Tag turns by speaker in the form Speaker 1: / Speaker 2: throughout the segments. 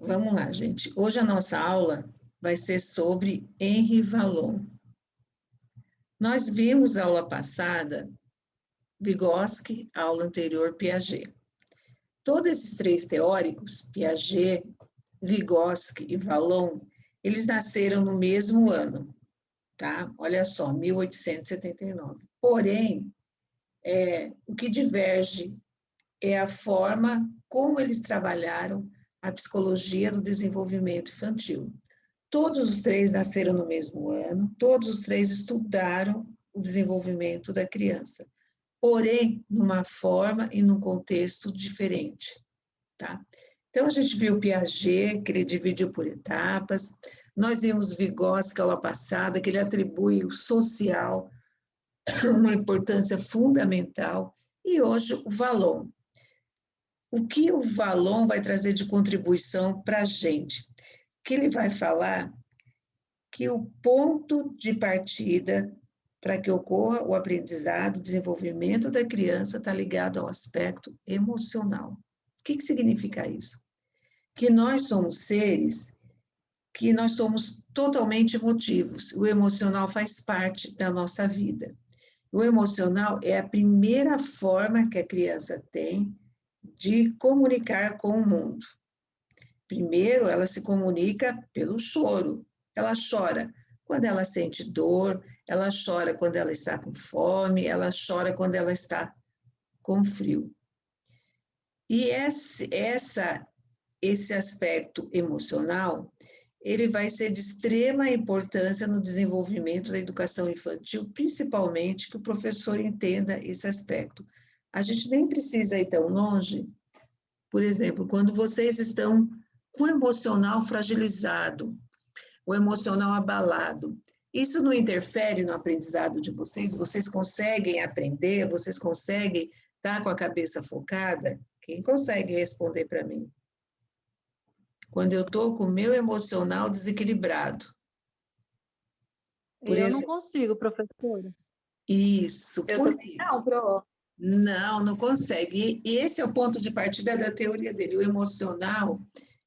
Speaker 1: Vamos lá, gente. Hoje a nossa aula vai ser sobre Henri Vallon. Nós vimos a aula passada Vygotsky, a aula anterior Piaget. Todos esses três teóricos, Piaget, Vygotsky e Vallon, eles nasceram no mesmo ano, tá? Olha só, 1879. Porém, o que diverge é a forma como eles trabalharam a psicologia do desenvolvimento infantil. Todos os três nasceram no mesmo ano, todos os três estudaram o desenvolvimento da criança, porém, numa forma e num contexto diferente, tá? Então, a gente viu Piaget, que ele dividiu por etapas, nós vimos Vygotsky, aula passada, que ele atribui o social uma importância fundamental, e hoje o Vallon. O que o Vallon vai trazer de contribuição para a gente? Que ele vai falar que o ponto de partida para que ocorra o aprendizado, o desenvolvimento da criança está ligado ao aspecto emocional. O que significa isso? Que nós somos seres que nós somos totalmente emotivos. O emocional faz parte da nossa vida. O emocional é a primeira forma que a criança tem de comunicar com o mundo. Primeiro, ela se comunica pelo choro. Ela chora quando ela sente dor, ela chora quando ela está com fome, ela chora quando ela está com frio. E esse aspecto emocional, ele vai ser de extrema importância no desenvolvimento da educação infantil, principalmente que o professor entenda esse aspecto. A gente nem precisa ir tão longe. Por exemplo, quando vocês estão com o emocional fragilizado, o emocional abalado, isso não interfere no aprendizado de vocês? Vocês conseguem aprender? Vocês conseguem estar com a cabeça focada? Quem consegue responder para mim? Quando eu estou com o meu emocional desequilibrado.
Speaker 2: Eu não consigo, professora.
Speaker 1: Isso.
Speaker 2: Por quê? Não, Pro.
Speaker 1: Não consegue. E esse é o ponto de partida da teoria dele. O emocional,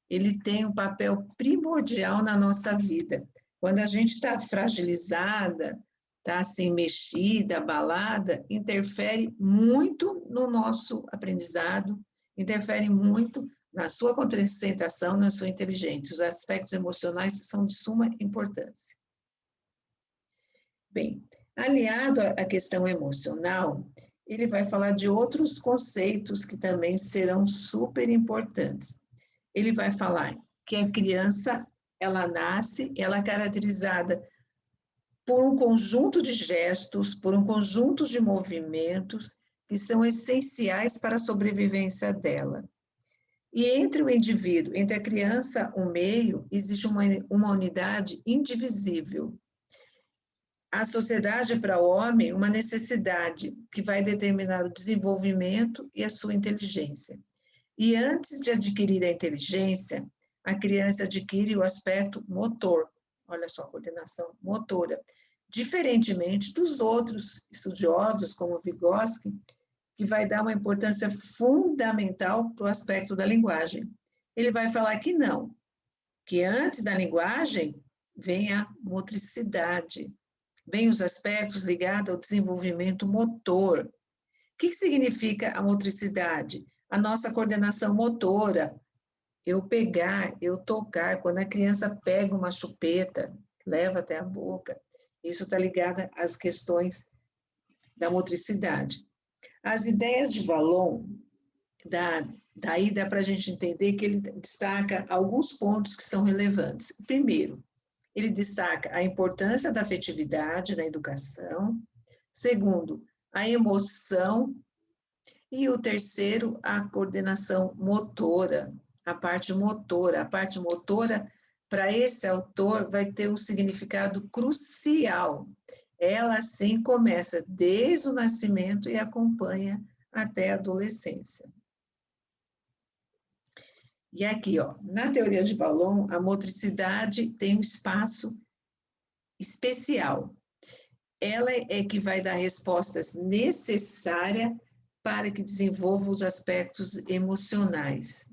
Speaker 1: ele tem um papel primordial na nossa vida. Quando a gente está fragilizada, está assim, mexida, abalada, interfere muito no nosso aprendizado, interfere muito na sua concentração, na sua inteligência. Os aspectos emocionais são de suma importância. Bem, aliado à questão emocional, ele vai falar de outros conceitos que também serão super importantes. Ele vai falar que a criança, ela nasce, ela é caracterizada por um conjunto de gestos, por um conjunto de movimentos que são essenciais para a sobrevivência dela. E entre o indivíduo, entre a criança, o meio, existe uma unidade indivisível. A sociedade é para o homem uma necessidade que vai determinar o desenvolvimento e a sua inteligência. E antes de adquirir a inteligência, a criança adquire o aspecto motor, olha só, coordenação motora, diferentemente dos outros estudiosos, como Vygotsky, que vai dar uma importância fundamental para o aspecto da linguagem. Ele vai falar que não, que antes da linguagem vem a motricidade, vem os aspectos ligados ao desenvolvimento motor. O que significa a motricidade? A nossa coordenação motora. Eu pegar, eu tocar, quando a criança pega uma chupeta, leva até a boca, isso está ligado às questões da motricidade. As ideias de Vallon, daí dá para a gente entender que ele destaca alguns pontos que são relevantes. Primeiro, ele destaca a importância da afetividade na educação. Segundo, a emoção. E o terceiro, a coordenação motora, a parte motora. A parte motora, para esse autor, vai ter um significado crucial. Ela, sim, começa desde o nascimento e acompanha até a adolescência. E aqui, ó, na teoria de Vallon, a motricidade tem um espaço especial. Ela é que vai dar respostas necessárias para que desenvolva os aspectos emocionais.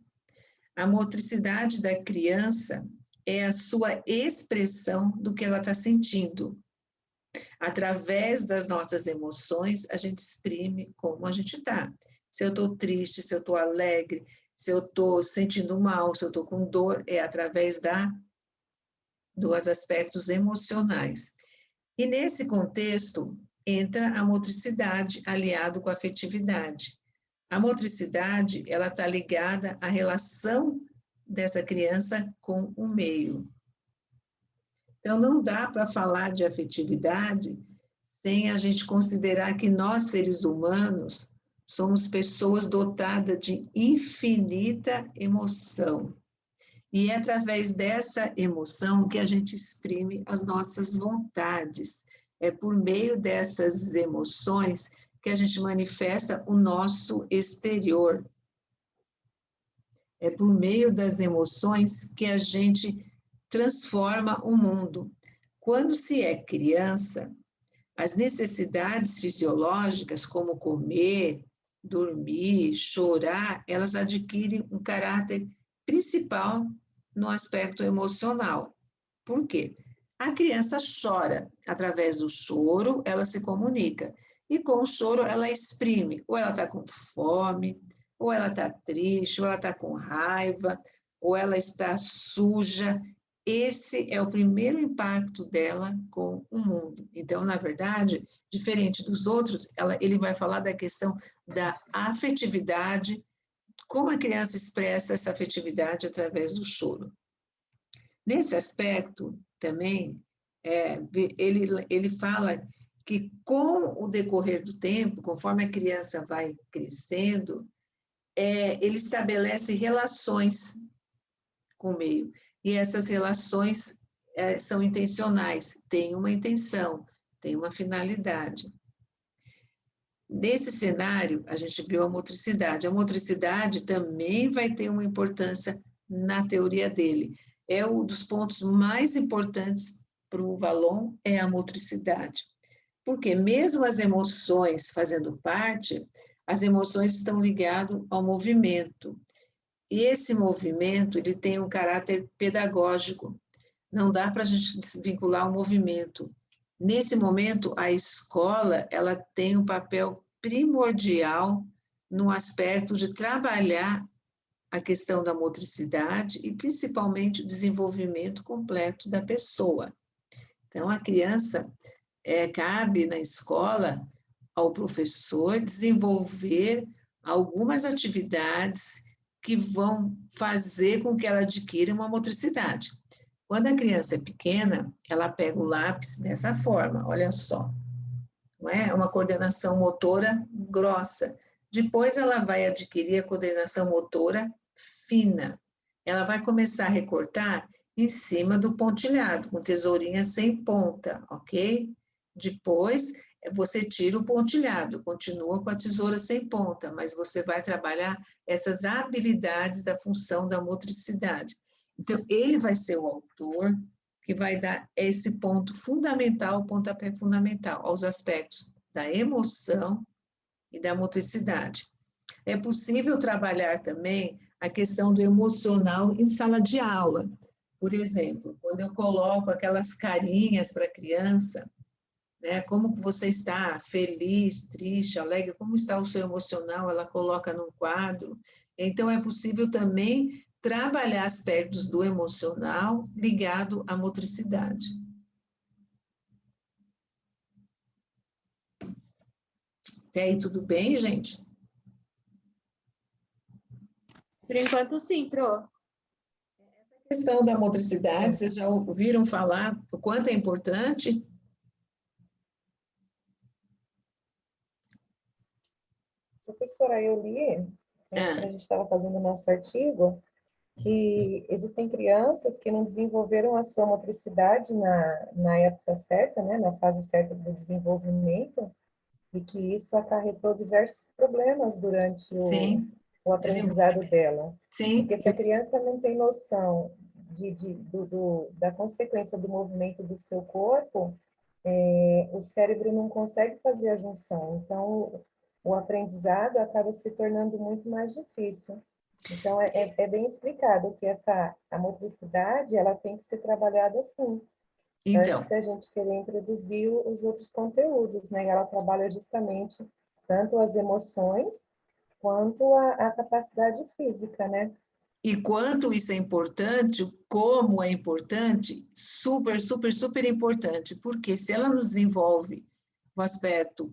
Speaker 1: A motricidade da criança é a sua expressão do que ela está sentindo. Através das nossas emoções, a gente exprime como a gente está. Se eu estou triste, se eu estou alegre, se eu estou sentindo mal, se eu estou com dor, é através dos aspectos emocionais. E nesse contexto, entra a motricidade aliado com a afetividade. A motricidade, ela está ligada à relação dessa criança com o meio. Então, não dá para falar de afetividade sem a gente considerar que nós, seres humanos, somos pessoas dotadas de infinita emoção. E é através dessa emoção que a gente exprime as nossas vontades. É por meio dessas emoções que a gente manifesta o nosso exterior. É por meio das emoções que a gente transforma o mundo. Quando se é criança, as necessidades fisiológicas, como comer, dormir, chorar, elas adquirem um caráter principal no aspecto emocional. Por quê? A criança chora. Através do choro, ela se comunica. E com o choro, ela exprime. Ou ela está com fome, ou ela está triste, ou ela está com raiva, ou ela está suja. Esse é o primeiro impacto dela com o mundo. Então, na verdade, diferente dos outros, ele vai falar da questão da afetividade, como a criança expressa essa afetividade através do choro. Nesse aspecto, também, ele fala que com o decorrer do tempo, conforme a criança vai crescendo, ele estabelece relações com o meio. E essas relações são intencionais, têm uma intenção, têm uma finalidade. Nesse cenário, a gente viu a motricidade. A motricidade também vai ter uma importância na teoria dele. É um dos pontos mais importantes para o Vallon, é a motricidade. Porque mesmo as emoções fazendo parte, as emoções estão ligadas ao movimento. E esse movimento, ele tem um caráter pedagógico. Não dá para a gente desvincular o movimento. Nesse momento, a escola, ela tem um papel primordial no aspecto de trabalhar a questão da motricidade e principalmente o desenvolvimento completo da pessoa. Então, a criança, cabe na escola ao professor desenvolver algumas atividades que vão fazer com que ela adquira uma motricidade. Quando a criança é pequena, ela pega o lápis dessa forma, olha só. Não é uma coordenação motora grossa. Depois ela vai adquirir a coordenação motora fina. Ela vai começar a recortar em cima do pontilhado, com tesourinha sem ponta, ok? Depois, você tira o pontilhado, continua com a tesoura sem ponta, mas você vai trabalhar essas habilidades da função da motricidade. Então, ele vai ser o autor que vai dar esse ponto fundamental, o pontapé fundamental, aos aspectos da emoção e da motricidade. É possível trabalhar também a questão do emocional em sala de aula. Por exemplo, quando eu coloco aquelas carinhas para a criança, né, como você está, feliz, triste, alegre, como está o seu emocional, ela coloca num quadro. Então, é possível também trabalhar aspectos do emocional ligado à motricidade. Até aí tudo bem, gente?
Speaker 2: Por enquanto, sim, Pro.
Speaker 1: A questão da motricidade, vocês já ouviram falar o quanto é importante?
Speaker 3: Professora, eu li, quando a gente estava fazendo o nosso artigo, que existem crianças que não desenvolveram a sua motricidade na época certa, né, na fase certa do desenvolvimento, e que isso acarretou diversos problemas durante o aprendizado dela.
Speaker 1: Sim.
Speaker 3: Porque se a criança não tem noção da consequência do movimento do seu corpo, o cérebro não consegue fazer a junção. Então, o aprendizado acaba se tornando muito mais difícil. Então, é bem explicado que a motricidade, ela tem que ser trabalhada assim, antes
Speaker 1: Então,
Speaker 3: da gente querer introduzir os outros conteúdos, né? E ela trabalha justamente tanto as emoções quanto a capacidade física, né?
Speaker 1: e quanto isso é importante, como é importante, super, super, super importante, porque se ela nos desenvolve o aspecto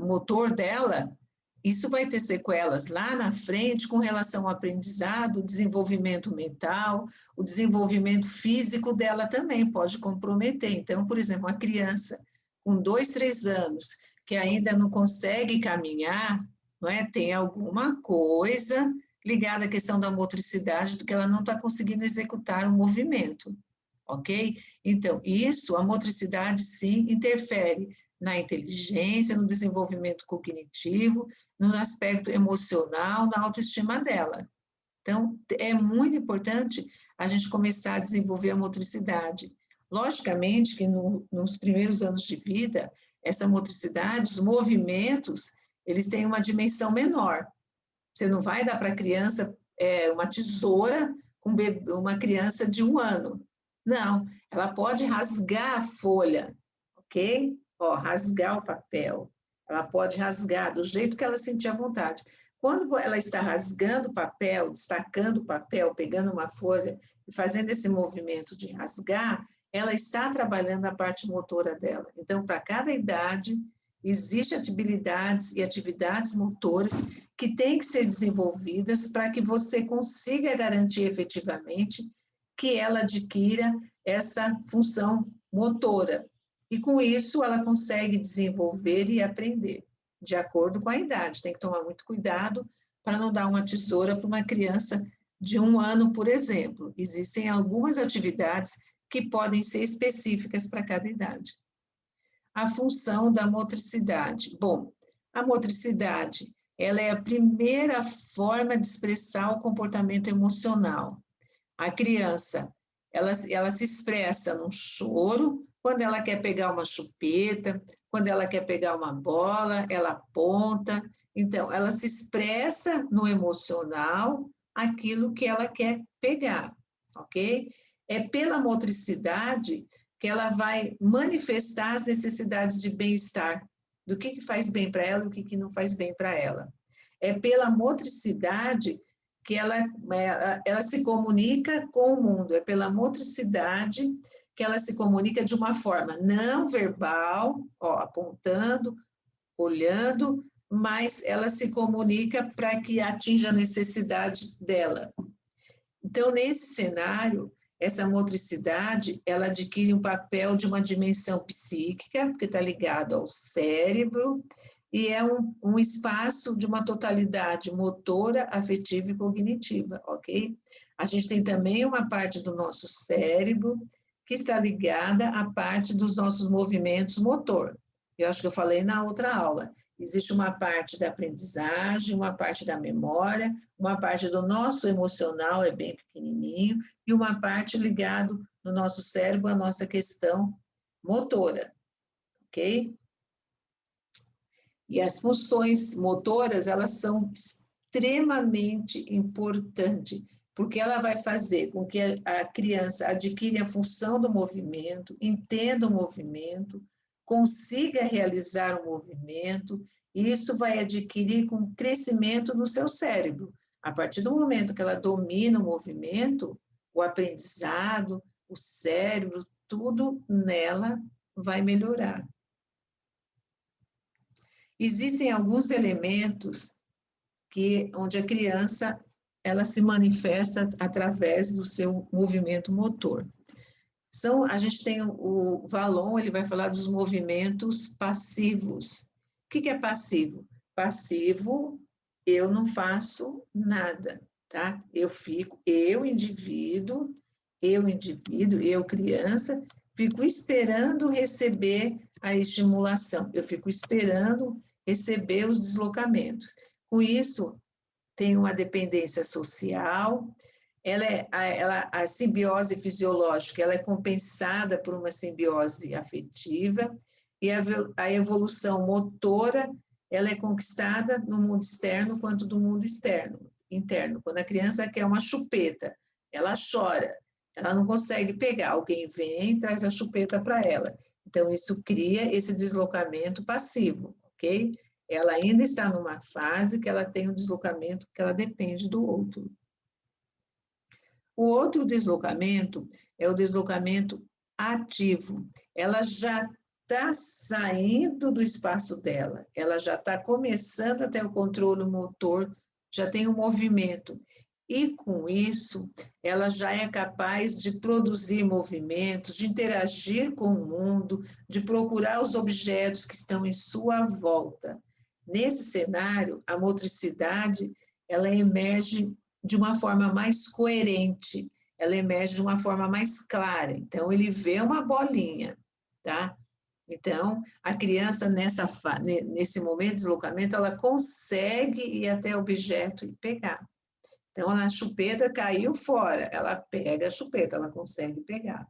Speaker 1: motor dela, isso vai ter sequelas lá na frente com relação ao aprendizado, desenvolvimento mental, o desenvolvimento físico dela também pode comprometer. Então, por exemplo, uma criança com 2, 3 anos que ainda não consegue caminhar, não é? Tem alguma coisa ligada à questão da motricidade, do que ela não está conseguindo executar o movimento, ok? Então, isso, a motricidade, sim, interfere na inteligência, no desenvolvimento cognitivo, no aspecto emocional, na autoestima dela. Então, é muito importante a gente começar a desenvolver a motricidade. Logicamente que nos primeiros anos de vida, essa motricidade, os movimentos, eles têm uma dimensão menor. Você não vai dar para a criança uma tesoura com uma criança de 1 ano. Não, ela pode rasgar a folha, ok? Ó, rasgar o papel. Ela pode rasgar do jeito que ela sentir à vontade. Quando ela está rasgando o papel, destacando o papel, pegando uma folha e fazendo esse movimento de rasgar, ela está trabalhando a parte motora dela. Então, para cada idade, existem habilidades e atividades motoras que têm que ser desenvolvidas para que você consiga garantir efetivamente que ela adquira essa função motora. E com isso ela consegue desenvolver e aprender, de acordo com a idade. Tem que tomar muito cuidado para não dar uma tesoura para uma criança de 1 ano, por exemplo. Existem algumas atividades que podem ser específicas para cada idade. A função da motricidade. Bom, a motricidade, ela é a primeira forma de expressar o comportamento emocional. A criança, ela se expressa num choro, quando ela quer pegar uma chupeta, quando ela quer pegar uma bola, ela aponta. Então, ela se expressa no emocional aquilo que ela quer pegar, ok? É pela motricidade que ela vai manifestar as necessidades de bem-estar, do que faz bem para ela e o que não faz bem para ela. É pela motricidade que ela se comunica com o mundo, é pela motricidade que ela se comunica de uma forma não verbal, ó, apontando, olhando, mas ela se comunica para que atinja a necessidade dela. Então, nesse cenário, essa motricidade, ela adquire um papel de uma dimensão psíquica, porque está ligado ao cérebro, e é um espaço de uma totalidade motora, afetiva e cognitiva, ok? A gente tem também uma parte do nosso cérebro que está ligada à parte dos nossos movimentos motor. Eu acho que eu falei na outra aula. Existe uma parte da aprendizagem, uma parte da memória, uma parte do nosso emocional, é bem pequenininho, e uma parte ligado no nosso cérebro, à nossa questão motora, ok? E as funções motoras, elas são extremamente importantes, porque ela vai fazer com que a criança adquira a função do movimento, entenda o movimento, consiga realizar o movimento, e isso vai adquirir com crescimento no seu cérebro. A partir do momento que ela domina o movimento, o aprendizado, o cérebro, tudo nela vai melhorar. Existem alguns elementos onde a criança ela se manifesta através do seu movimento motor. A gente tem o Vallon, ele vai falar dos movimentos passivos. O que é passivo? Passivo, eu não faço nada, tá? Eu indivíduo, eu criança, fico esperando receber a estimulação, eu fico esperando receber os deslocamentos. Com isso, tem uma dependência social, a simbiose fisiológica ela é compensada por uma simbiose afetiva, e a evolução motora ela é conquistada no mundo externo quanto do mundo externo. interno. Quando a criança quer uma chupeta, ela chora, ela não consegue pegar, alguém vem e traz a chupeta para ela. Então, isso cria esse deslocamento passivo, ok? Ela ainda está numa fase que ela tem um deslocamento que ela depende do outro. O outro deslocamento é o deslocamento ativo. Ela já está saindo do espaço dela, ela já está começando a ter o controle motor, já tem o movimento. E, com isso, ela já é capaz de produzir movimentos, de interagir com o mundo, de procurar os objetos que estão em sua volta. Nesse cenário, a motricidade, ela emerge de uma forma mais coerente, ela emerge de uma forma mais clara. Então, ele vê uma bolinha, tá? Então, a criança, nesse momento de deslocamento, ela consegue ir até o objeto e pegar. Então, a chupeta caiu fora, ela pega a chupeta, ela consegue pegar.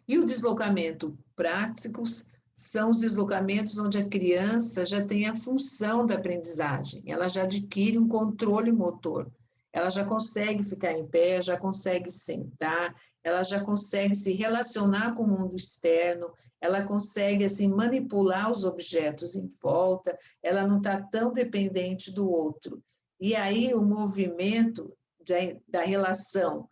Speaker 1: E o deslocamento práticos são os deslocamentos onde a criança já tem a função da aprendizagem, ela já adquire um controle motor, ela já consegue ficar em pé, já consegue sentar, ela já consegue se relacionar com o mundo externo, ela consegue, assim, manipular os objetos em volta, ela não está tão dependente do outro. E aí o movimento da relação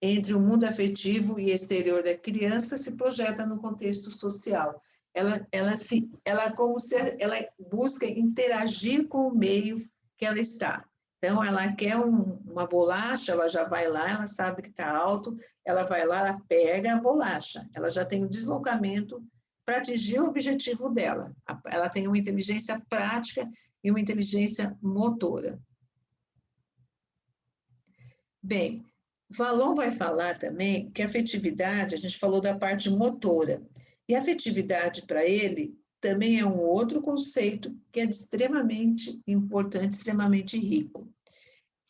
Speaker 1: entre o mundo afetivo e exterior da criança se projeta no contexto social. Ela como se ela busca interagir com o meio que ela está. Então, ela quer uma bolacha, ela já vai lá, ela sabe que está alto, ela vai lá, ela pega a bolacha, ela já tem o deslocamento para atingir o objetivo dela. Ela tem uma inteligência prática e uma inteligência motora. Bem, Vallon vai falar também que a afetividade, a gente falou da parte motora, e a afetividade para ele também é um outro conceito que é extremamente importante, extremamente rico.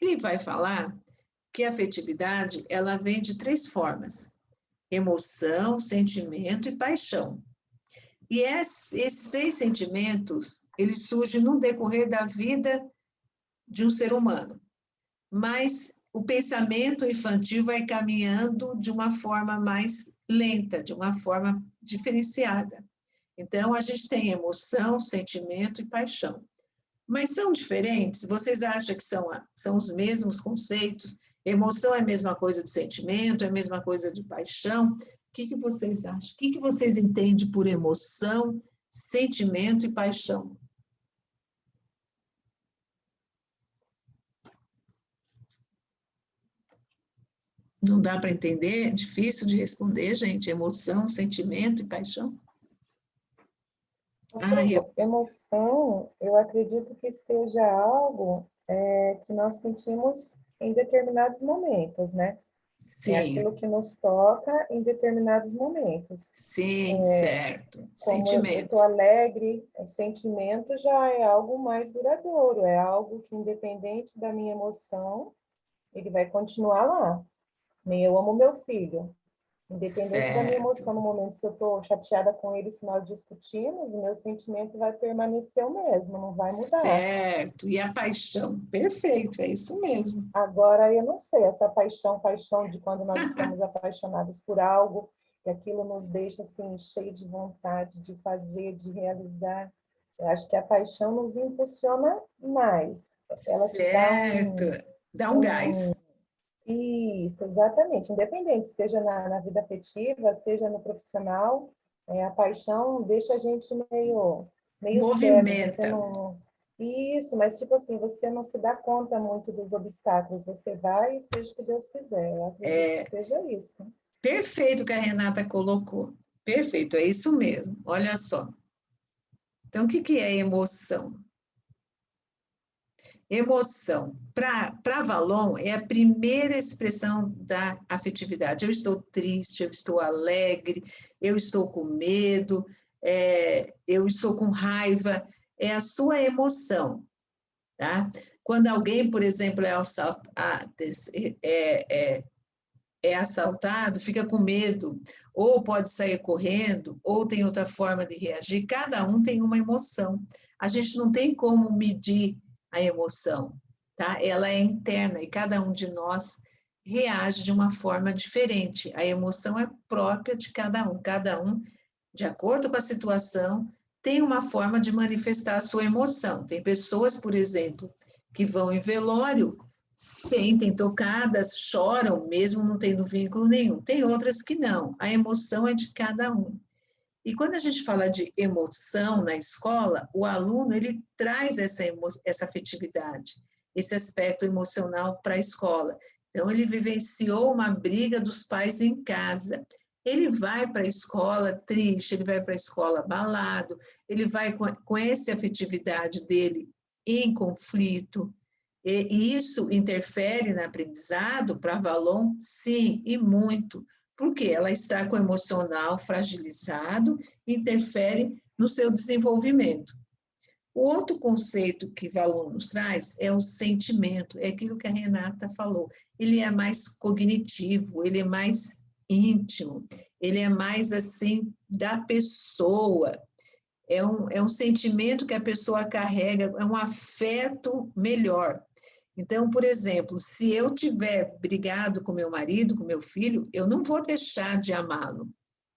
Speaker 1: Ele vai falar que a afetividade, ela vem de 3 formas: emoção, sentimento e paixão. E esses 3 sentimentos, eles surgem no decorrer da vida de um ser humano, mas o pensamento infantil vai caminhando de uma forma mais lenta, de uma forma diferenciada. Então, a gente tem emoção, sentimento e paixão. Mas são diferentes? Vocês acham que são os mesmos conceitos? Emoção é a mesma coisa de sentimento, é a mesma coisa de paixão? O que vocês acham? O que vocês entendem por emoção, sentimento e paixão? Não dá para entender? É difícil de responder, gente. Emoção, sentimento e paixão?
Speaker 3: Emoção, eu acredito que seja algo que nós sentimos em determinados momentos, né?
Speaker 1: Sim.
Speaker 3: É aquilo que nos toca em determinados momentos.
Speaker 1: Sim, certo.
Speaker 3: Como eu estou alegre, o sentimento já é algo mais duradouro, é algo que, independente da minha emoção, ele vai continuar lá. Nem eu amo meu filho. Independente da minha emoção, no momento se eu estou chateada com ele, se nós discutimos, o meu sentimento vai permanecer o mesmo, não vai mudar.
Speaker 1: Certo. E a paixão? Perfeito, é isso mesmo.
Speaker 3: Agora, eu não sei, essa paixão de quando nós estamos apaixonados por algo, que aquilo nos deixa assim, cheio de vontade de fazer, de realizar. Eu acho que a paixão nos impulsiona mais. Ela
Speaker 1: certo. Dá um gás.
Speaker 3: Isso, exatamente. Independente, seja na vida afetiva, seja no profissional, a paixão deixa a gente meio
Speaker 1: movimenta.
Speaker 3: Cego. Isso, mas tipo assim, você não se dá conta muito dos obstáculos. Você vai e seja o que Deus quiser. Eu acredito que seja isso.
Speaker 1: Perfeito o que a Renata colocou. Perfeito, é isso mesmo. Olha só. Então, o que é emoção? Emoção, para Vallon, é a primeira expressão da afetividade. Eu estou triste, eu estou alegre, eu estou com medo, eu estou com raiva. É a sua emoção, tá? Quando alguém, por exemplo, é assaltado, fica com medo, ou pode sair correndo, ou tem outra forma de reagir. Cada um tem uma emoção. A gente não tem como medir a emoção, tá? Ela é interna e cada um de nós reage de uma forma diferente. A emoção é própria de cada um, de acordo com a situação, tem uma forma de manifestar a sua emoção. Tem pessoas, por exemplo, que vão em velório, sentem tocadas, choram, mesmo não tendo vínculo nenhum. Tem outras que não. A emoção é de cada um. E quando a gente fala de emoção na escola, o aluno, ele traz essa afetividade, esse aspecto emocional para a escola. Então, ele vivenciou uma briga dos pais em casa. Ele vai para a escola triste, ele vai para a escola abalado, ele vai com essa afetividade dele em conflito. E isso interfere no aprendizado para Valon? Sim, e muito. Porque ela está com o emocional fragilizado, interfere no seu desenvolvimento. O outro conceito que Valon nos traz é o sentimento, é aquilo que a Renata falou. Ele é mais cognitivo, ele é mais íntimo, ele é mais assim da pessoa. É um sentimento que a pessoa carrega, é um afeto melhor. Então, por exemplo, se eu tiver brigado com meu marido, com meu filho, eu não vou deixar de amá-lo.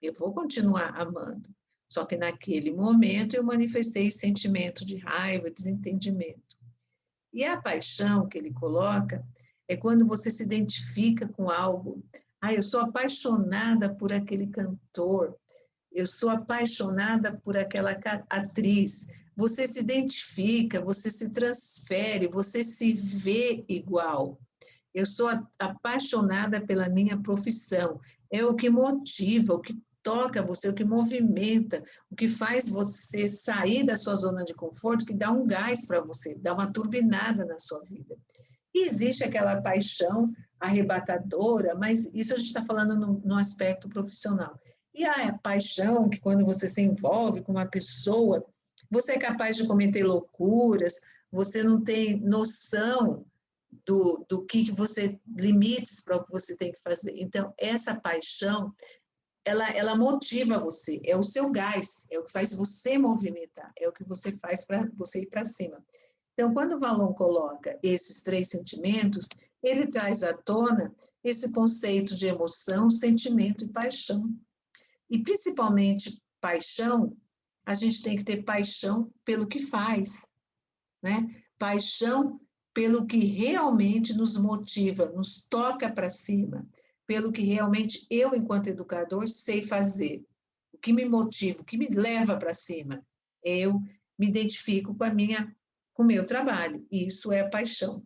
Speaker 1: Eu vou continuar amando. Só que naquele momento eu manifestei sentimento de raiva, desentendimento. E a paixão que ele coloca é quando você se identifica com algo. Ah, eu sou apaixonada por aquele cantor. Eu sou apaixonada por aquela atriz. Você se identifica, você se transfere, você se vê igual. Eu sou apaixonada pela minha profissão. É o que motiva, o que toca você, o que movimenta, o que faz você sair da sua zona de conforto, que dá um gás para você, dá uma turbinada na sua vida. E existe aquela paixão arrebatadora, mas isso a gente está falando no aspecto profissional. E a paixão, que quando você se envolve com uma pessoa, você é capaz de cometer loucuras, você não tem noção do que você, limites para o que você tem que fazer. Então, essa paixão, ela motiva você, é o seu gás, é o que faz você movimentar, é o que você faz para você ir para cima. Então, quando o Valon coloca esses três sentimentos, ele traz à tona esse conceito de emoção, sentimento e paixão. E principalmente paixão, a gente tem que ter paixão pelo que faz, né? Paixão pelo que realmente nos motiva, nos toca para cima, pelo que realmente eu, enquanto educador, sei fazer. O que me motiva, o que me leva para cima. Eu me identifico com o meu trabalho, e isso é a paixão.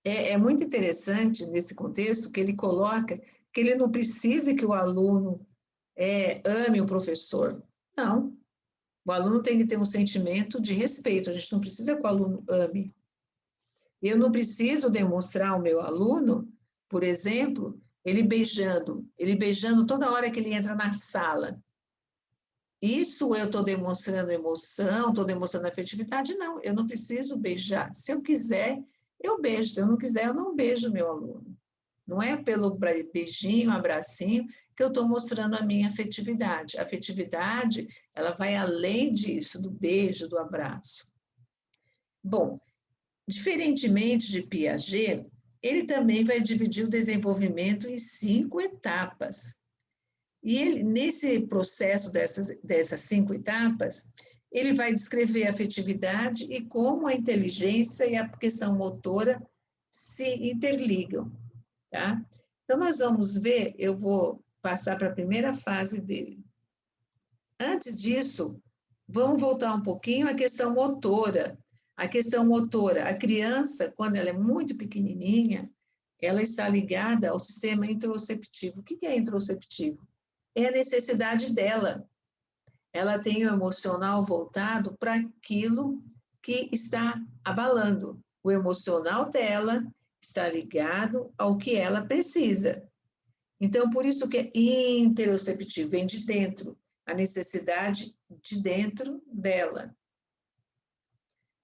Speaker 1: É muito interessante nesse contexto que ele coloca que ele não precisa que o aluno ame o professor. Não. O aluno tem que ter um sentimento de respeito. A gente não precisa que o aluno ame. Eu não preciso demonstrar ao meu aluno, por exemplo, ele beijando toda hora que ele entra na sala. Isso eu estou demonstrando emoção, estou demonstrando afetividade? Não, eu não preciso beijar. Se eu quiser, eu beijo. Se eu não quiser, eu não beijo meu aluno. Não é pelo beijinho, abracinho, que eu estou mostrando a minha afetividade. A afetividade, ela vai além disso, do beijo, do abraço. Bom, diferentemente de Piaget, ele também vai dividir o desenvolvimento em 5 etapas. E ele, nesse processo dessas 5 etapas, ele vai descrever a afetividade e como a inteligência e a questão motora se interligam. Tá? Então, nós vamos ver, eu vou passar para a primeira fase dele. Antes disso, vamos voltar um pouquinho à questão motora. A questão motora, a criança, quando ela é muito pequenininha, ela está ligada ao sistema interoceptivo. O que é interoceptivo? É a necessidade dela. Ela tem o emocional voltado para aquilo que está abalando. O emocional dela está ligado ao que ela precisa. Então, por isso que é interoceptivo, vem de dentro, a necessidade de dentro dela.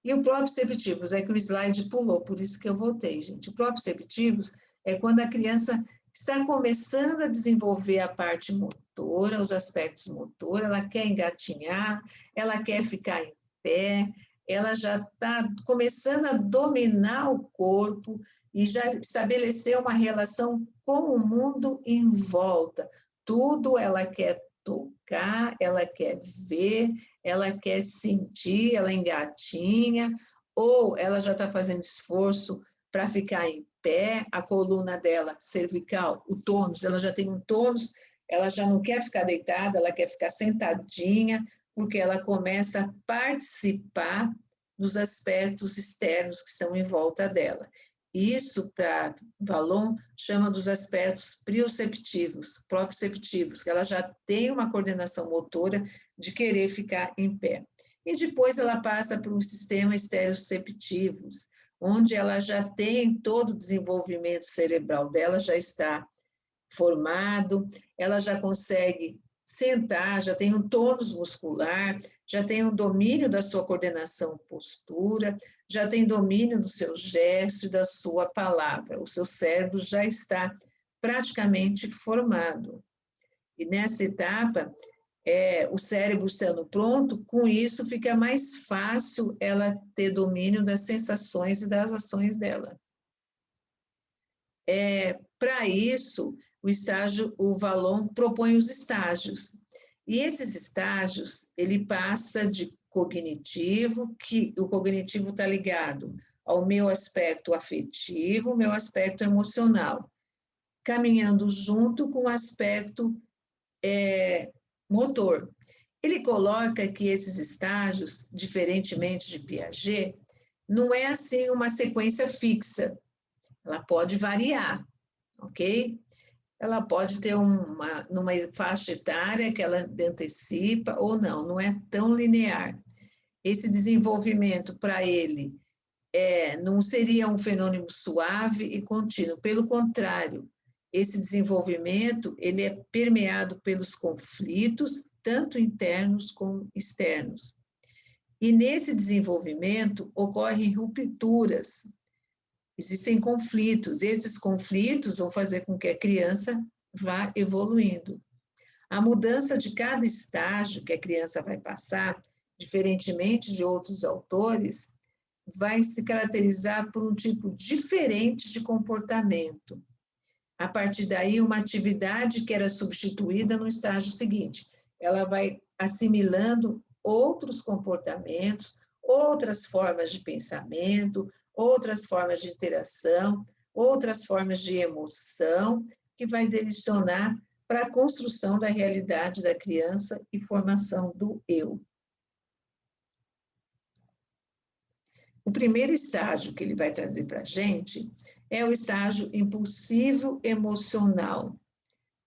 Speaker 1: E o proprioceptivos é que o slide pulou, por isso que eu voltei, gente. O proprioceptivos é quando a criança está começando a desenvolver a parte motora, os aspectos motor, ela quer engatinhar, ela quer ficar em pé, ela já está começando a dominar o corpo e já estabeleceu uma relação com o mundo em volta. Tudo ela quer tocar, ela quer ver, ela quer sentir, ela engatinha, ou ela já está fazendo esforço para ficar em pé, a coluna dela cervical, o tônus, ela já tem um tônus, ela já não quer ficar deitada, ela quer ficar sentadinha, porque ela começa a participar dos aspectos externos que estão em volta dela. Isso, para Vallon, chama dos aspectos proprioceptivos, que ela já tem uma coordenação motora de querer ficar em pé. E depois ela passa para um sistema estereoceptivos, onde ela já tem todo o desenvolvimento cerebral dela, já está formado, ela já consegue sentar, já tem um tônus muscular, já tem um domínio da sua coordenação postura, já tem domínio do seu gesto e da sua palavra. O seu cérebro já está praticamente formado. E nessa etapa, o cérebro estando pronto, com isso fica mais fácil ela ter domínio das sensações e das ações dela. Para isso, o Vallon propõe os estágios. E esses estágios, ele passa de cognitivo, que o cognitivo está ligado ao meu aspecto afetivo, meu aspecto emocional, caminhando junto com o aspecto motor. Ele coloca que esses estágios, diferentemente de Piaget, não é assim uma sequência fixa, ela pode variar, ok? Ela pode ter numa faixa etária que ela antecipa ou não, não é tão linear. Esse desenvolvimento para ele não seria um fenômeno suave e contínuo, pelo contrário, esse desenvolvimento ele é permeado pelos conflitos, tanto internos como externos. E nesse desenvolvimento ocorrem rupturas, existem conflitos, esses conflitos vão fazer com que a criança vá evoluindo. A mudança de cada estágio que a criança vai passar, diferentemente de outros autores, vai se caracterizar por um tipo diferente de comportamento. A partir daí, uma atividade que era substituída no estágio seguinte, ela vai assimilando outros comportamentos, outras formas de pensamento, outras formas de interação, outras formas de emoção, que vai direcionar para a construção da realidade da criança e formação do eu. O primeiro estágio que ele vai trazer para a gente é o estágio impulsivo emocional.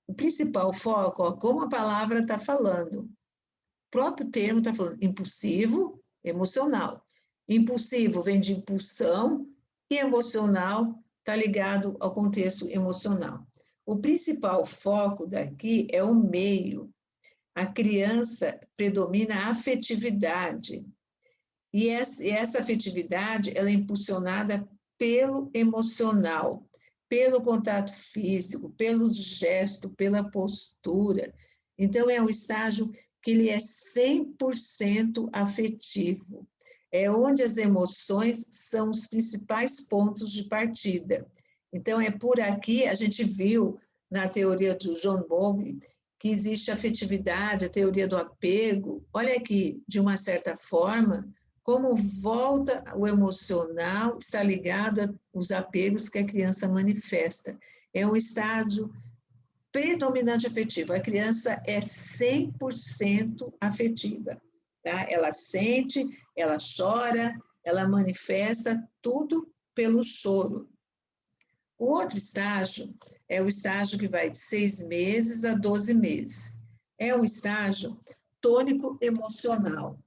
Speaker 1: O principal foco, como a palavra está falando, o próprio termo está falando impulsivo emocional. Impulsivo vem de impulsão e emocional está ligado ao contexto emocional. O principal foco daqui é o meio. A criança predomina a afetividade. E essa afetividade ela é impulsionada pelo emocional, pelo contato físico, pelo gesto, pela postura. Então, é um estágio que ele é 100% afetivo. É onde as emoções são os principais pontos de partida. Então, é por aqui, a gente viu na teoria de John Bowlby, que existe afetividade, a teoria do apego. Olha aqui, de uma certa forma, como volta o emocional está ligado aos apegos que a criança manifesta. É um estágio predominante afetivo. A criança é 100% afetiva. Tá? Ela sente, ela chora, ela manifesta tudo pelo choro. O outro estágio é o estágio que vai de 6 meses a 12 meses. É um estágio tônico emocional.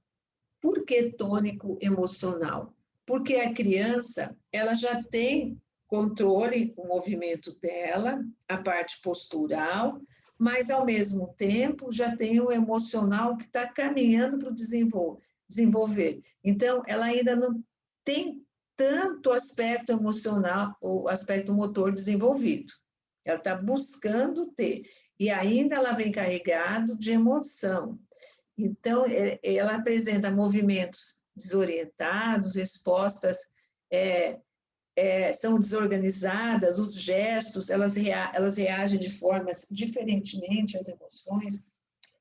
Speaker 1: Por que tônico emocional? Porque a criança, ela já tem controle, o movimento dela, a parte postural, mas ao mesmo tempo já tem o emocional que está caminhando para o desenvolver. Então, ela ainda não tem tanto aspecto emocional, o aspecto motor desenvolvido. Ela está buscando ter. E ainda ela vem carregado de emoção. Então, ela apresenta movimentos desorientados, respostas são desorganizadas, os gestos, elas reagem de formas diferentemente às emoções.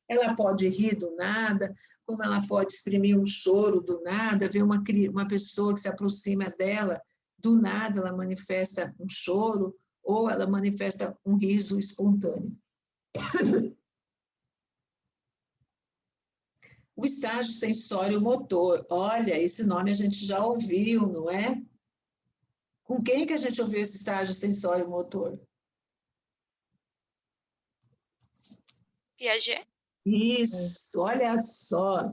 Speaker 1: Ela pode rir do nada, como ela pode exprimir um choro do nada, ver uma pessoa que se aproxima dela, do nada ela manifesta um choro, ou ela manifesta um riso espontâneo. O estágio sensório-motor, olha, esse nome a gente já ouviu, não é? Com quem que a gente ouviu esse estágio sensório-motor?
Speaker 2: Piaget?
Speaker 1: Isso, olha só.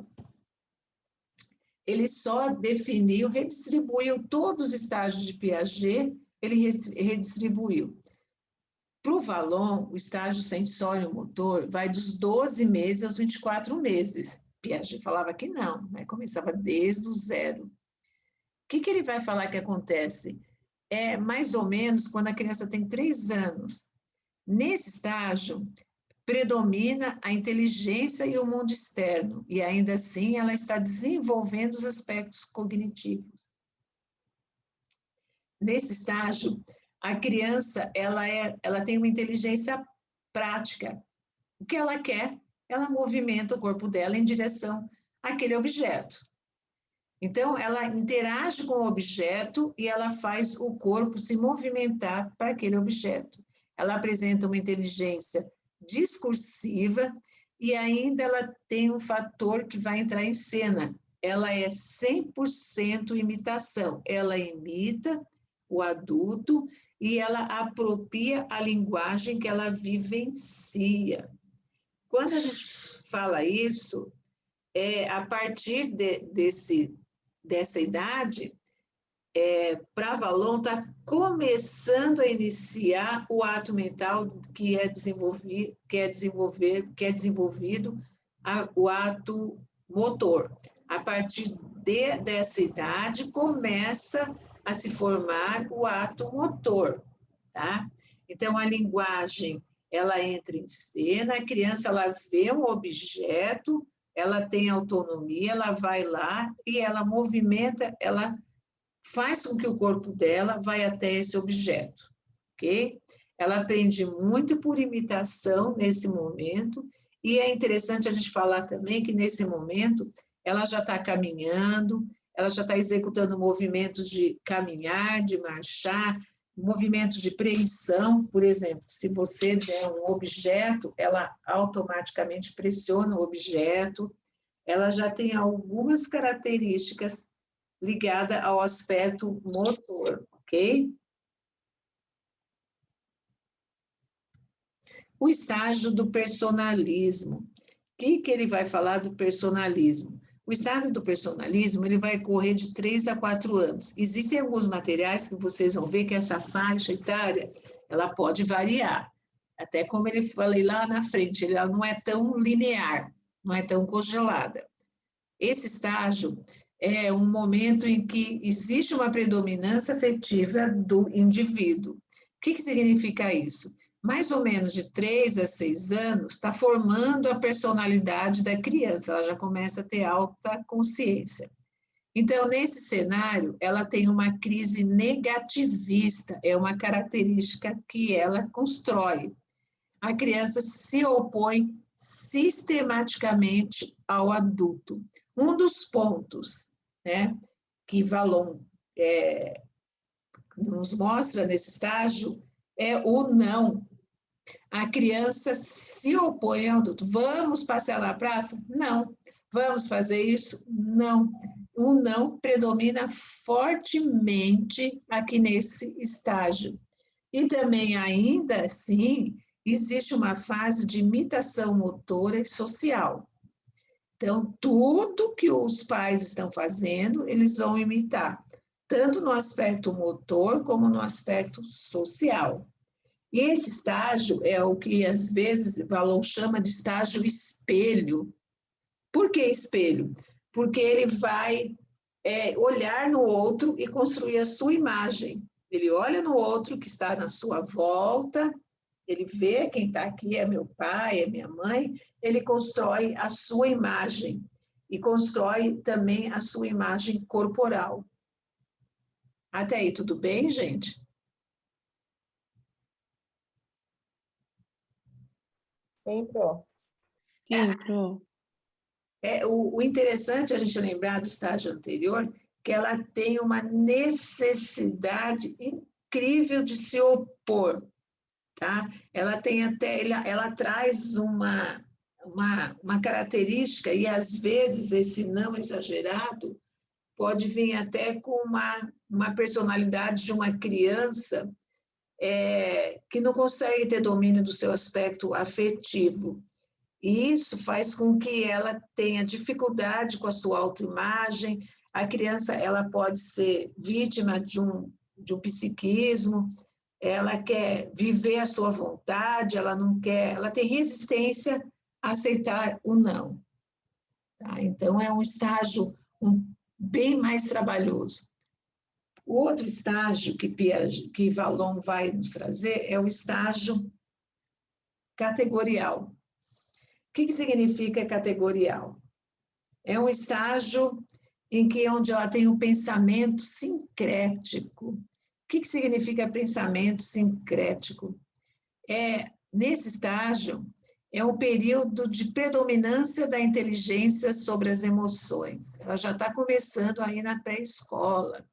Speaker 1: Ele só definiu, redistribuiu todos os estágios de Piaget, ele redistribuiu. Para o Vallon, o estágio sensório-motor vai dos 12 meses aos 24 meses. Piaget falava que não, né? Começava desde o zero. O que ele vai falar que acontece? É mais ou menos quando a criança tem 3 anos. Nesse estágio, predomina a inteligência e o mundo externo, e ainda assim ela está desenvolvendo os aspectos cognitivos. Nesse estágio, a criança ela tem uma inteligência prática. O que ela quer, ela movimenta o corpo dela em direção àquele objeto. Então, ela interage com o objeto e ela faz o corpo se movimentar para aquele objeto. Ela apresenta uma inteligência discursiva e ainda ela tem um fator que vai entrar em cena. Ela é 100% imitação. Ela imita o adulto e ela apropria a linguagem que ela vivencia. Quando a gente fala isso, a partir dessa idade, para Vallon está começando a iniciar o ato mental que é desenvolvido o ato motor. A partir dessa idade começa a se formar o ato motor, tá? Então a linguagem ela entra em cena, a criança ela vê um objeto, ela tem autonomia, ela vai lá e ela movimenta, ela faz com que o corpo dela vai até esse objeto, ok? Ela aprende muito por imitação nesse momento, e é interessante a gente falar também que nesse momento ela já está caminhando, ela já está executando movimentos de caminhar, de marchar, movimentos de preensão, por exemplo, se você der um objeto, ela automaticamente pressiona o objeto, ela já tem algumas características ligadas ao aspecto motor, ok? O estágio do personalismo. O que ele vai falar do personalismo? O estágio do personalismo, ele vai correr de 3 a 4 anos. Existem alguns materiais que vocês vão ver que essa faixa etária, ela pode variar. Até como ele falei lá na frente, ela não é tão linear, não é tão congelada. Esse estágio é um momento em que existe uma predominância afetiva do indivíduo. O que significa isso? Mais ou menos de 3 a 6 anos, está formando a personalidade da criança, ela já começa a ter alta consciência. Então, nesse cenário, ela tem uma crise negativista, é uma característica que ela constrói. A criança se opõe sistematicamente ao adulto. Um dos pontos, né, que Vallon nos mostra nesse estágio é o não. A criança se opõe ao adulto. Vamos passear na praça? Não. Vamos fazer isso? Não. O não predomina fortemente aqui nesse estágio. E também, ainda assim, existe uma fase de imitação motora e social. Então, tudo que os pais estão fazendo, eles vão imitar, tanto no aspecto motor como no aspecto social. E esse estágio é o que, às vezes, Vallon chama de estágio espelho. Por que espelho? porque ele vai olhar no outro e construir a sua imagem. Ele olha no outro que está na sua volta, ele vê quem está aqui, é meu pai, é minha mãe, ele constrói a sua imagem e constrói também a sua imagem corporal. Até aí, tudo bem, gente?
Speaker 3: Sim, Pro.
Speaker 2: Sim, Pro.
Speaker 1: O interessante é a gente lembrar do estágio anterior, que ela tem uma necessidade incrível de se opor, tá? Ela tem até, ela traz uma característica, e às vezes esse não exagerado pode vir até com uma personalidade de uma criança que não consegue ter domínio do seu aspecto afetivo. E isso faz com que ela tenha dificuldade com a sua autoimagem. A criança ela pode ser vítima de um psiquismo, ela quer viver a sua vontade, ela não quer, ela tem resistência a aceitar o não. Tá? Então, é um estágio bem mais trabalhoso. O outro estágio que Vallon vai nos trazer é o estágio categorial. O que significa categorial? É um estágio onde ela tem um pensamento sincrético. O que significa pensamento sincrético? Nesse estágio, é um período de predominância da inteligência sobre as emoções. Ela já está começando aí na pré-escola.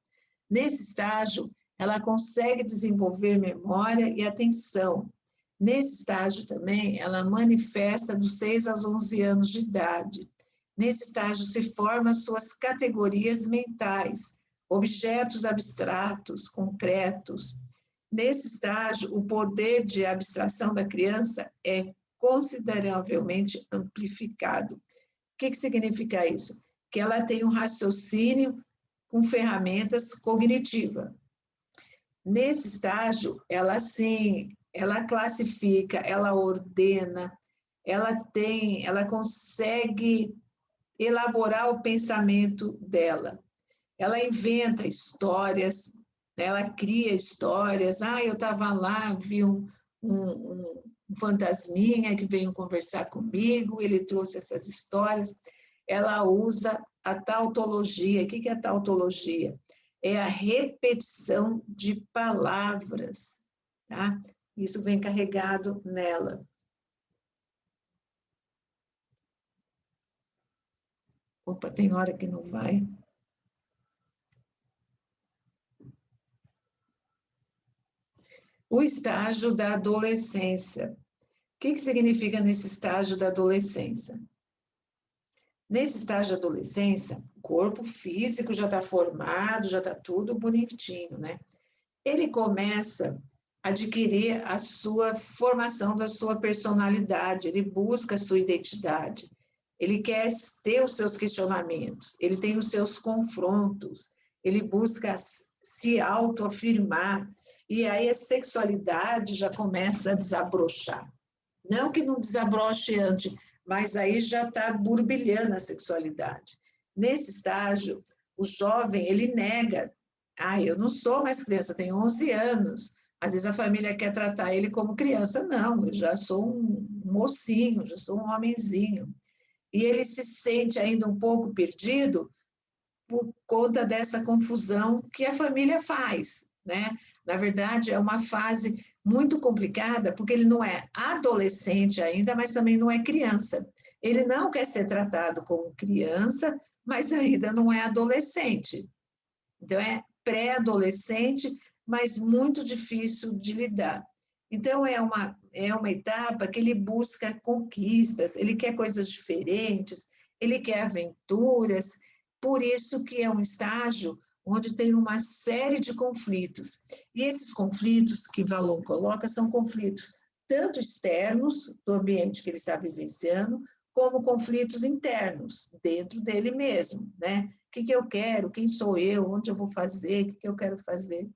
Speaker 1: Nesse estágio, ela consegue desenvolver memória e atenção. Nesse estágio também, ela manifesta dos 6 aos 11 anos de idade. Nesse estágio se formam suas categorias mentais, objetos abstratos, concretos. Nesse estágio, o poder de abstração da criança é consideravelmente amplificado. O que significa isso? Que ela tem um raciocínio com ferramentas cognitivas. Nesse estágio, ela classifica, ela ordena, ela consegue elaborar o pensamento dela. Ela inventa histórias, ela cria histórias. Eu estava lá, vi um fantasminha que veio conversar comigo, ele trouxe essas histórias. Ela usa a tautologia. O que é a tautologia? É a repetição de palavras, tá? Isso vem carregado nela. Opa, tem hora que não vai. O estágio da adolescência. O que significa nesse estágio da adolescência? Nesse estágio da adolescência, o corpo físico já está formado, já está tudo bonitinho, né? Ele começa a adquirir a sua formação da sua personalidade, ele busca a sua identidade, ele quer ter os seus questionamentos, ele tem os seus confrontos, ele busca se autoafirmar, e aí a sexualidade já começa a desabrochar. Não que não desabroche antes, mas aí já está burbilhando a sexualidade. Nesse estágio, o jovem, ele nega. Eu não sou mais criança, tenho 11 anos. Às vezes a família quer tratar ele como criança. Não, eu já sou um mocinho, já sou um homenzinho. E ele se sente ainda um pouco perdido por conta dessa confusão que a família faz, né? Na verdade, é uma fase muito complicada, porque ele não é adolescente ainda, mas também não é criança. Ele não quer ser tratado como criança, mas ainda não é adolescente. Então, é pré-adolescente, mas muito difícil de lidar. Então, é uma etapa que ele busca conquistas, ele quer coisas diferentes, ele quer aventuras, por isso que é um estágio onde tem uma série de conflitos. E esses conflitos que Vallon coloca são conflitos tanto externos, do ambiente que ele está vivenciando, como conflitos internos, dentro dele mesmo, né? O que eu quero, quem sou eu, onde eu vou fazer, o que eu quero fazer.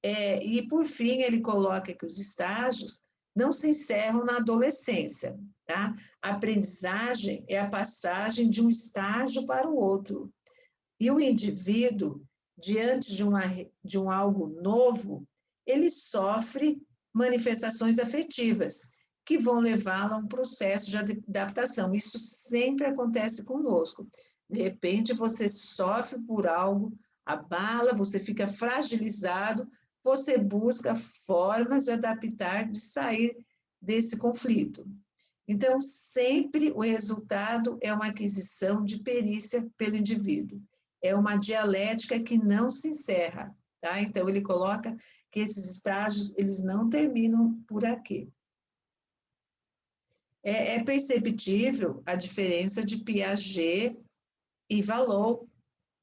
Speaker 1: E, por fim, ele coloca que os estágios não se encerram na adolescência, tá? A aprendizagem é a passagem de um estágio para o outro. E o indivíduo, diante de um algo novo, ele sofre manifestações afetivas, que vão levá-lo a um processo de adaptação. Isso sempre acontece conosco. De repente, você sofre por algo, abala, você fica fragilizado, você busca formas de adaptar, de sair desse conflito. Então, sempre o resultado é uma aquisição de perícia pelo indivíduo. É uma dialética que não se encerra, tá? Então, ele coloca que esses estágios, eles não terminam por aqui. É perceptível a diferença de Piaget e Vallon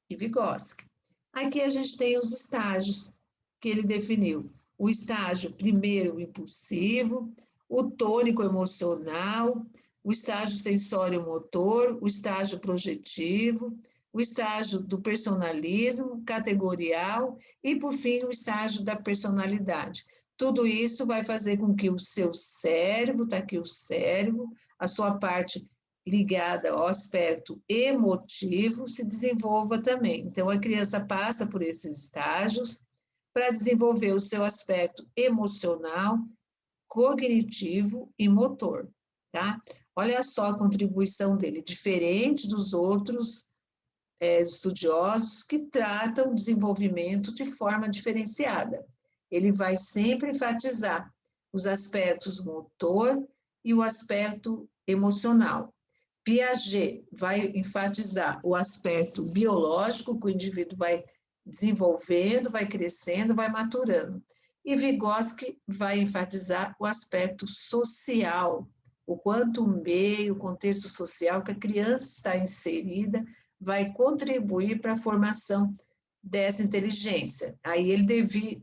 Speaker 1: e Vygotsky. Aqui a gente tem os estágios que ele definiu. O estágio primeiro impulsivo, o tônico emocional, o estágio sensório-motor, o estágio projetivo, o estágio do personalismo categorial e, por fim, o estágio da personalidade. Tudo isso vai fazer com que o seu cérebro, está aqui o cérebro, a sua parte ligada ao aspecto emotivo, se desenvolva também. Então, a criança passa por esses estágios para desenvolver o seu aspecto emocional, cognitivo e motor, tá? Olha só a contribuição dele, diferente dos outros estudiosos que tratam o desenvolvimento de forma diferenciada. Ele vai sempre enfatizar os aspectos motor e o aspecto emocional. Piaget vai enfatizar o aspecto biológico, que o indivíduo vai desenvolvendo, vai crescendo, vai maturando. E Vygotsky vai enfatizar o aspecto social, o quanto o meio, o contexto social que a criança está inserida vai contribuir para a formação dessa inteligência. Aí ele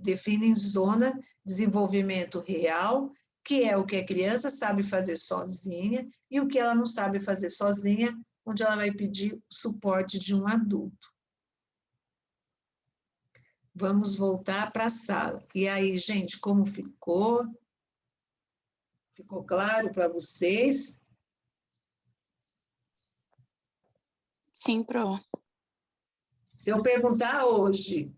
Speaker 1: define em zona desenvolvimento real, que é o que a criança sabe fazer sozinha e o que ela não sabe fazer sozinha, onde ela vai pedir o suporte de um adulto. Vamos voltar para a sala. E aí, gente, como ficou? Ficou claro para vocês?
Speaker 2: Sim, Pro.
Speaker 1: Se eu perguntar hoje,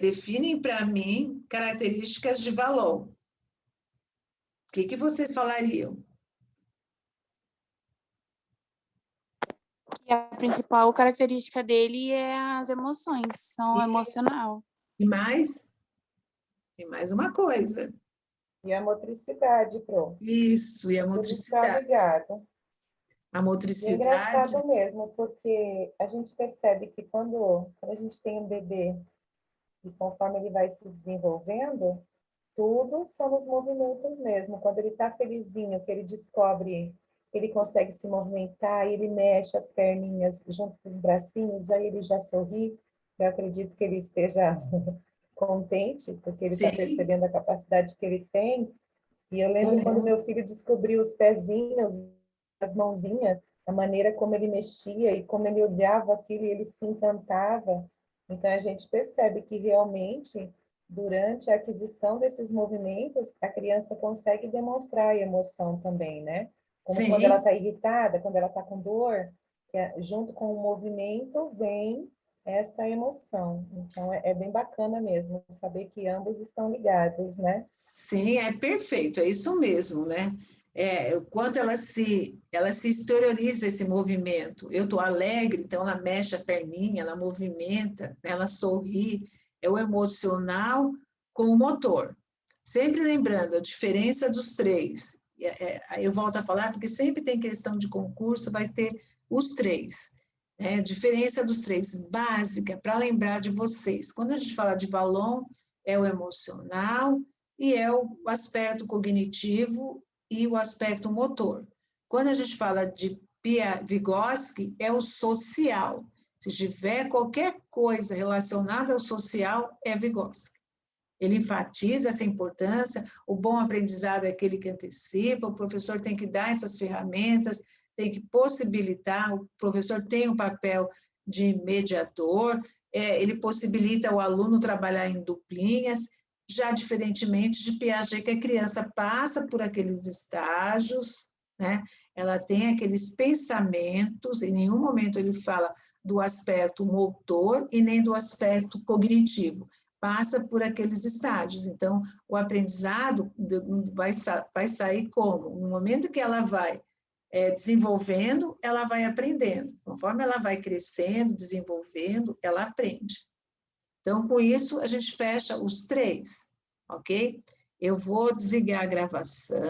Speaker 1: definem para mim características de Vallon. O que vocês falariam?
Speaker 2: E a principal característica dele é as emoções, são emocional.
Speaker 1: E mais? Tem mais uma coisa.
Speaker 3: E a motricidade, Pro.
Speaker 1: Isso, e a
Speaker 3: Tudo está
Speaker 1: motricidade.
Speaker 3: ligado.
Speaker 1: A
Speaker 3: E é
Speaker 1: motricidade.
Speaker 3: engraçado mesmo, porque a gente percebe que quando a gente tem um bebê e conforme ele vai se desenvolvendo, tudo são os movimentos mesmo. Quando ele está felizinho, que ele descobre que ele consegue se movimentar, ele mexe as perninhas junto com os bracinhos, aí ele já sorri. Eu acredito que ele esteja contente, porque ele está percebendo a capacidade que ele tem. E eu lembro quando meu filho descobriu os pezinhos, as mãozinhas, a maneira como ele mexia e como ele olhava aquilo e ele se encantava. Então, a gente percebe que realmente, durante a aquisição desses movimentos, a criança consegue demonstrar a emoção também, né? Como quando ela está irritada, quando ela está com dor, junto com o movimento vem essa emoção. Então, é bem bacana mesmo saber que ambos estão ligados, né?
Speaker 1: Sim, é perfeito, é isso mesmo, né? O quanto ela se exterioriza esse movimento. Eu estou alegre, então ela mexe a perninha, ela movimenta, ela sorri. É o emocional com o motor. Sempre lembrando a diferença dos três. Eu volto a falar, porque sempre tem questão de concurso, vai ter os três. Né? Diferença dos três, básica, para lembrar de vocês. Quando a gente fala de Vallon, é o emocional e é o aspecto cognitivo e o aspecto motor. Quando a gente fala de Vygotsky, é o social. Se tiver qualquer coisa relacionada ao social, é Vygotsky. Ele enfatiza essa importância, o bom aprendizado é aquele que antecipa, o professor tem que dar essas ferramentas, tem que possibilitar, o professor tem um papel de mediador, ele possibilita o aluno trabalhar em duplinhas, já diferentemente de Piaget, que a criança passa por aqueles estágios, né? Ela tem aqueles pensamentos, em nenhum momento ele fala do aspecto motor e nem do aspecto cognitivo, passa por aqueles estágios. Então, o aprendizado vai sair como? No momento que ela vai desenvolvendo, ela vai aprendendo. Conforme ela vai crescendo, desenvolvendo, ela aprende. Então, com isso, a gente fecha os 3, ok? Eu vou desligar a gravação.